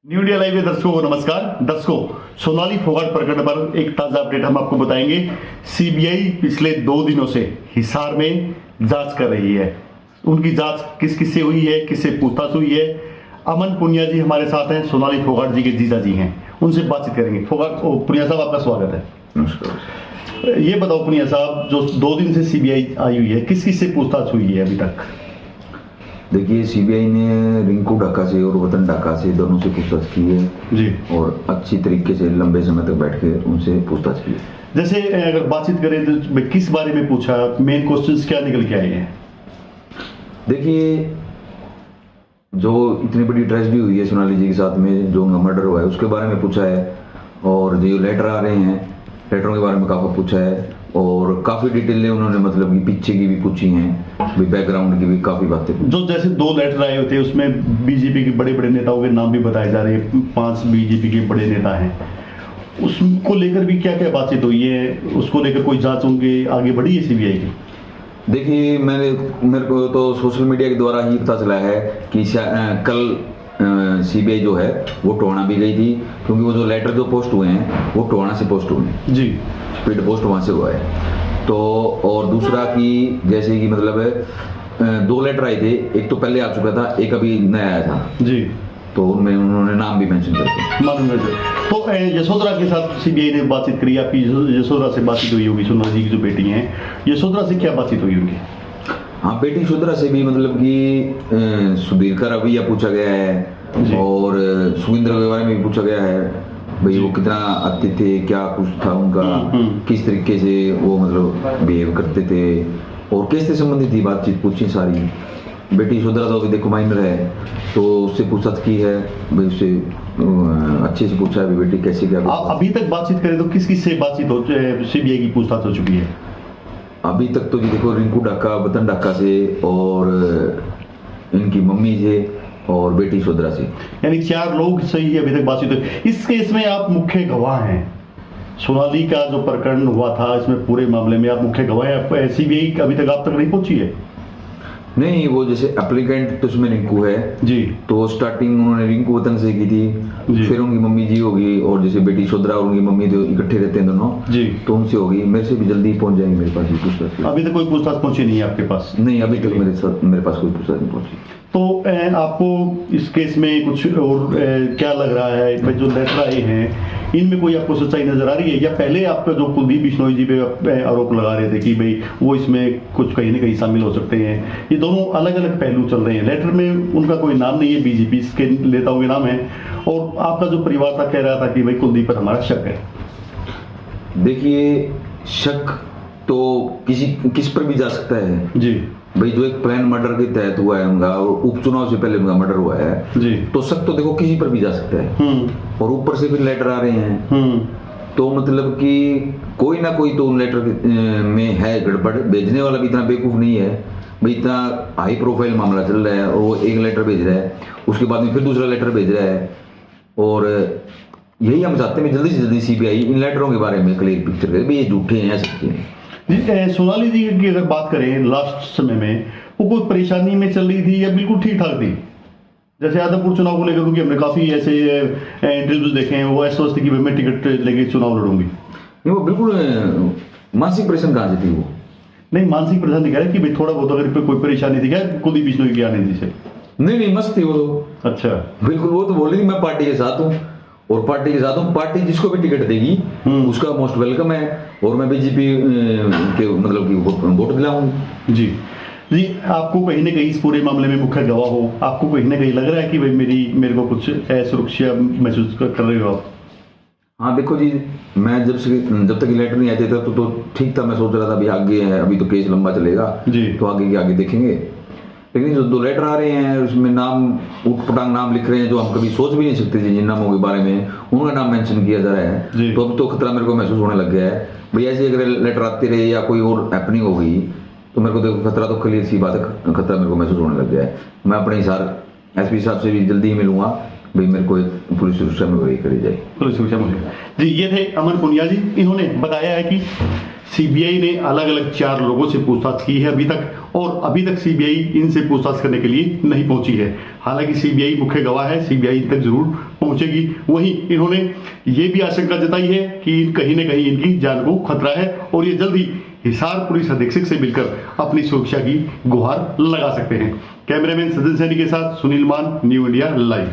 New India live में दर्शकों को नमस्कार। दर्शकों, सोनाली फोगाट प्रकरण पर एक ताजा अपडेट हम आपको बताएंगे। सीबीआई पिछले 2 दिनों से हिसार में जांच कर रही है। उनकी जांच किस किस से हुई है, किससे पूछताछ हुई है। अमन पुनिया जी हमारे साथ हैं, सोनाली फोगाट जी के जीजा जी हैं, उनसे बातचीत करेंगे। पुनिया साहब, आपका स्वागत है। नमस्कार। ये बताओ पुनिया साहब, जो 2 दिन से सीबीआई आई हुई है, किस किस से पूछताछ हुई है अभी तक? देखिए, सीबीआई ने रिंकू ढाका से और वतन ढाका से दोनों से पूछताछ की है जी, और अच्छी तरीके से लंबे समय तक बैठ के उनसे पूछताछ की है। जैसे अगर बातचीत करें तो किस बारे में पूछा, मेन क्वेश्चंस क्या निकल के आए हैं? देखिए, जो इतनी बड़ी ट्रेजेडी हुई है सोनाली जी के साथ में, जो उनका मर्डर हुआ है, उसके बारे में पूछा है। और जो लेटर आ रहे हैं, लेटरों के बारे में काफ़ी पूछा है और काफ़ी डिटेल उन्होंने मतलब कि पीछे की भी पूछी हैं, बैकग्राउंड की भी काफ़ी बातें पूछी। जो जैसे 2 लेटर आए होते हैं, उसमें बीजेपी के बड़े बड़े नेताओं के नाम भी बताए जा रहे हैं। 5 बीजेपी के बड़े नेता हैं। उसको लेकर भी क्या क्या बातचीत हुई है? उसको लेकर कोई जांच होंगे आगे बढ़ी है सीबीआई की? देखिए, मेरे को तो सोशल मीडिया के द्वारा ही पता चला है कि कल सीबीआई जो है वो टोहाना भी गई थी, क्योंकि वो जो लेटर जो पोस्ट हुए हैं वो टोहाना से पोस्ट हुए हैं जी, स्पीड पोस्ट वहाँ से हुआ है। तो और दूसरा कि जैसे कि मतलब 2 लेटर आए थे, एक तो पहले आ चुका था, एक अभी नया आया था जी, तो उनमें उन्होंने नाम भी मेंशन करते। मालूम है। तो यशोधरा के साथ सीबीआई ने बातचीत करी। आपकी यशोधरा से बातचीत हुई होगी, सोनाली जी की जो बेटी हैं, यशोधरा से क्या बातचीत हुई उनकी? हाँ, बेटी यशोधरा से भी मतलब कि सुधीर का रवैया पूछा गया है और सुखविंदर के बारे में भी पूछा गया है, भाई वो कितना आते थे, क्या कुछ था उनका, किस तरीके से वो मतलब बिहेव करते थे और कैसे संबंधित थी बातचीत पूछी सारी। बेटी यशोधरा तो अभी देखो माइनर है, तो उससे पूछताछ की है, भाई उससे अच्छे से पूछा है बेटी कैसे क्या। अभी तक बातचीत करें तो किस किस से बातचीत हो, सीबीआई की पूछताछ हो चुकी है? अभी तक तो जी देखो, रिंकू ढाका, वतन ढाका से और इनकी मम्मी से और बेटी यशोधरा से, यानी 4 लोग सही है अभी तक बातचीत हुई। इस केस में आप मुख्य गवाह हैं। सोनाली का जो प्रकरण हुआ था, इसमें पूरे मामले में आप मुख्य गवाह हैं। सीबीआई अभी तक आप तक नहीं पहुंची है? नहीं, वो जैसे एप्लीकेंट तो उसमें रिंकू है जी, तो स्टार्टिंग उन्होंने रिंकू वतन से की थी, फिर उनकी मम्मी जी होगी और जैसे बेटी यशोधरा और उनकी मम्मी जो इकट्ठे रहते हैं दोनों जी, तो उनसे होगी। मेरे से भी जल्दी पहुंच जाएंगे मेरे पास ये पूछताछ। अभी तक कोई पूछताछ पहुंची नहीं है आपके पास? नहीं, अभी तक मेरे पास कोई पूछताछ नहीं पहुंची। तो आपको इस केस में कुछ और क्या लग रहा है? भाई जो लेटर आए हैं, इनमें कोई आपको सच्चाई नजर आ रही है, या पहले आपका जो कुलदीप बिश्नोई जी पे आरोप लगा रहे थे कि भाई वो इसमें कुछ कहीं ना कहीं शामिल हो सकते हैं? ये दोनों अलग अलग पहलू चल रहे हैं। लेटर में उनका कोई नाम नहीं है, बीजेपी के नेताओं के नाम है, और आपका जो परिवार था कह रहा था कि भाई कुलदीप पर हमारा शक है। देखिए, शक तो किस पर भी जा सकता है जी, भाई। जो एक प्लान मर्डर के तहत हुआ है उनका, और उपचुनाव से पहले उनका मर्डर हुआ है जी, तो शक तो देखो किसी पर भी जा सकता है। और ऊपर से फिर लेटर आ रहे हैं तो मतलब कि कोई ना कोई तो उन लेटर में है गड़बड़। भेजने वाला भी इतना बेवकूफ नहीं है भाई, इतना हाई प्रोफाइल मामला चल रहा है और वो एक लेटर भेज रहा है, उसके बाद में फिर दूसरा लेटर भेज रहा है। और यही हम चाहते हैं जल्दी से जल्दी सीबीआई इन लेटरों के बारे में क्लियर पिक्चर करे, भाई ये झूठे हैं या सच्चे हैं। सोनाली जी की अगर बात करें, लास्ट समय में वो कोई परेशानी में चल रही थी या बिल्कुल ठीक ठाक थी? जैसे यादवपुर चुनाव को लेकर, क्योंकि हमने काफी ऐसे इंटरव्यूज देखे हैं, वो ऐसा सोचती कि मैं टिकट लेके चुनाव लड़ूंगी। नहीं, वो बिल्कुल मानसिक परेशान कहाँ से थी वो? नहीं, मानसिक परेशान नहीं कह रहा कि भाई थोड़ा बहुत अगर कोई परेशानी थी क्या कुलदीप बिश्नोई की आने से? नहीं, मस्त थी वो तो। अच्छा, बिल्कुल, वो तो बोल रही थी मैं पार्टी के साथ हूँ और पार्टी के साथ हूँ, पार्टी जिसको भी टिकट देगी उसका मोस्ट वेलकम है और मैं बीजेपी के मतलब कि वोट दिलाऊंगी। जी जी। आपको कहीं ना कहीं इस पूरे मामले में मुख्य गवाह हो, आपको कहीं ना कहीं लग रहा है कि भाई मेरे को कुछ असुरक्षा महसूस कर रहे हो आप? हाँ, देखो जी, मैं जब तक लेटर नहीं आए थे तब तो ठीक था। मैं सोच रहा था अभी आगे है, अभी तो केस लंबा चलेगा जी, तो आगे के आगे देखेंगे। लेकिन जो 2 लेटर आ रहे हैं उसमें नाम उटपटांग नाम लिख रहे हैं जो हम कभी सोच भी नहीं सकते थे जिन नामों के बारे में, उनका नाम मेंशन किया जा रहा है। तो अब तो खतरा मेरे को महसूस होने लग गया है भाई, ऐसे अगर लेटर आते रहे या कोई और हैपनिंग हो गई तो मेरे को देखो खतरा तो क्लियर सी बात है, खतरा मेरे को महसूस होने लग गया है। मैं अपने हिसाब एसपी साहब से भी जल्दी ही मिलूंगा भाई, मेरे को पुलिस सुरक्षा में वही करी जाए। पुलिस सुरक्षा में जी। ये थे अमन पुनिया जी। इन्होंने बताया है कि सीबीआई ने अलग अलग 4 लोगों से पूछताछ की है अभी तक, और अभी तक सीबीआई इनसे पूछताछ करने के लिए नहीं पहुंची है। हालांकि सीबीआई मुख्य गवाह है, सीबीआई इन तक जरूर पहुंचेगी। वहीं इन्होंने ये भी आशंका जताई है कि कहीं न कहीं इनकी जान को खतरा है और ये जल्द ही हिसार पुलिस अधीक्षक से मिलकर अपनी सुरक्षा की गुहार लगा सकते हैं। कैमरामैन सचिन सैनी के साथ सुनील मान, न्यू इंडिया लाइव।